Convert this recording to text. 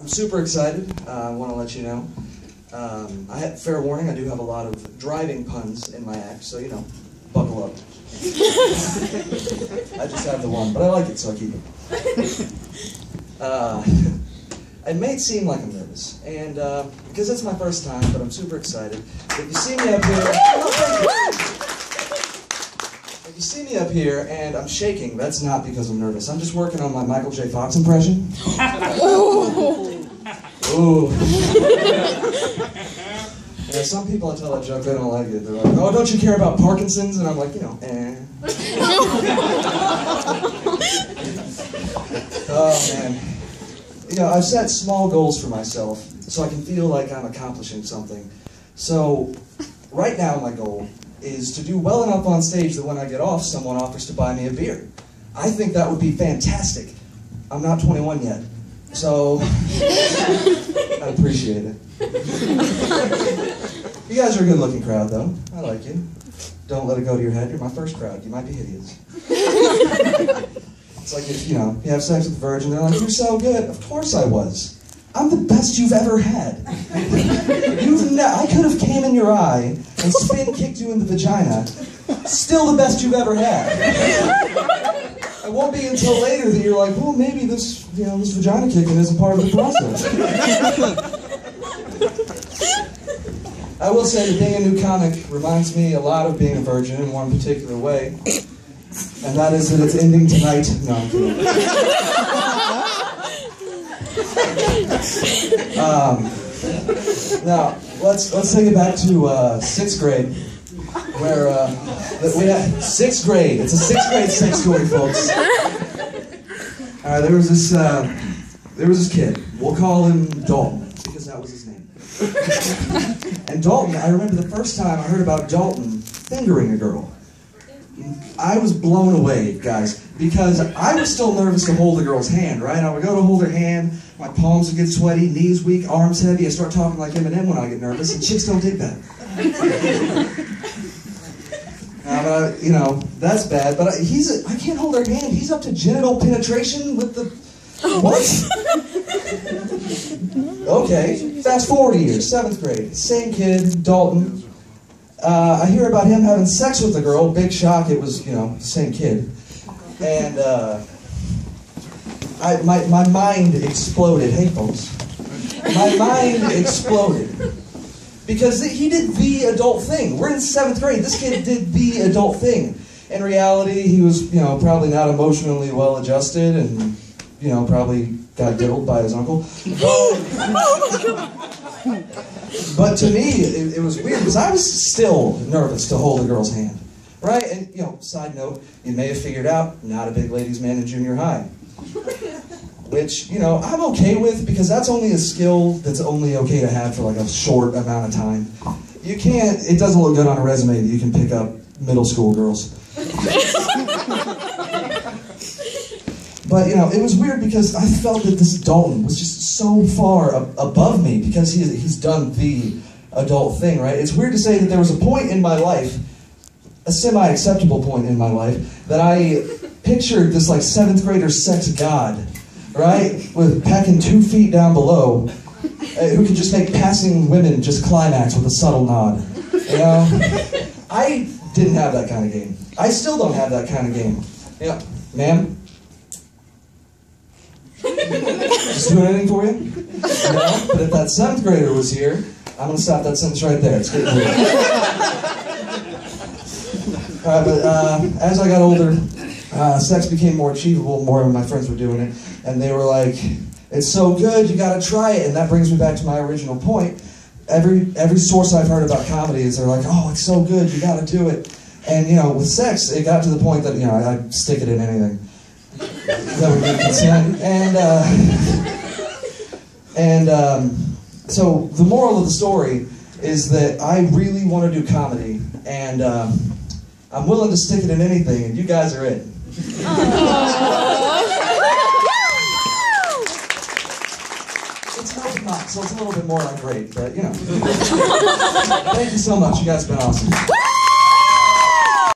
I'm super excited. I want to let you know. I had fair warning, I do have a lot of driving puns in my act, so, you know, buckle up. I just have the one, but I like it, so I keep it. It may seem like I'm nervous, and because it's my first time, but I'm super excited. If you see me up here, if you see me up here and I'm shaking, that's not because I'm nervous. I'm just working on my Michael J. Fox impression. Ooh. Yeah, some people I tell that joke, they don't like it. They're like, oh, don't you care about Parkinson's? And I'm like, you know, Oh, man. You know, I've set small goals for myself so I can feel like I'm accomplishing something. So, right now my goal is to do well enough on stage that when I get off, someone offers to buy me a beer. I think that would be fantastic. I'm not 21 yet, so I appreciate it. You guys are a good-looking crowd, though. I like you. Don't let it go to your head. You're my first crowd. You might be hideous. It's like if, you know, you have sex with a virgin, they're like, you're so good. Of course I was. I'm the best you've ever had. I could have came in your eye and spin kicked you in the vagina. Still the best you've ever had. It won't be until later that you're like, well, maybe this, you know, this vagina kicking isn't part of the process. I will say that being a new comic reminds me a lot of being a virgin in one particular way, and that is that it's ending tonight. No, I'm kidding. Now, let's take it back to 6th grade, where we had 6th grade. It's a 6th grade sex story, folks. There was this kid. We'll call him Dalton because that was his name. And Dalton, I remember the first time I heard about Dalton fingering a girl. I was blown away, guys, because I was still nervous to hold a girl's hand, right? I would go to hold her hand, my palms would get sweaty, knees weak, arms heavy. I start talking like Eminem when I get nervous, and chicks don't dig that. You know, that's bad, but I can't hold her hand. He's up to genital penetration with the... What? Okay, fast forward a year, 7th grade, same kid, Dalton. I hear about him having sex with a girl, big shock, it was, you know, the same kid. And my mind exploded. Hey folks. My mind exploded. Because he did the adult thing. We're in 7th grade, this kid did the adult thing. In reality, he was, you know, probably not emotionally well adjusted and, you know, probably got diddled by his uncle. But to me, it was weird because I was still nervous to hold a girl's hand, right? And, you know, side note, you may have figured out, not a big ladies' man in junior high. Which, you know, I'm okay with because that's only a skill that's only okay to have for like a short amount of time. You can't, it doesn't look good on a resume that you can pick up middle school girls. But, you know, it was weird because I felt that this Dalton was just so far above me because he's done the adult thing, right? It's weird to say that there was a point in my life, a semi-acceptable point in my life, that I pictured this, like, 7th grader sex god, right? With packing 2 feet down below, who could just make passing women just climax with a subtle nod, you know? I didn't have that kind of game. I still don't have that kind of game. Yeah, ma'am? Just doing anything for you? No? But if that 7th grader was here, I'm going to stop that sentence right there. It's getting weird. But as I got older, sex became more achievable. More of my friends were doing it. And they were like, it's so good, you got to try it. And that brings me back to my original point. Every source I've heard about comedy is they're like, oh, it's so good, you got to do it. And, you know, with sex, it got to the point that, you know, I'd stick it in anything. That would be consent. So the moral of the story is that I really want to do comedy, and I'm willing to stick it in anything, and you guys are it. It's not, so it's a little bit more like great, but you know. Thank you so much. You guys have been awesome.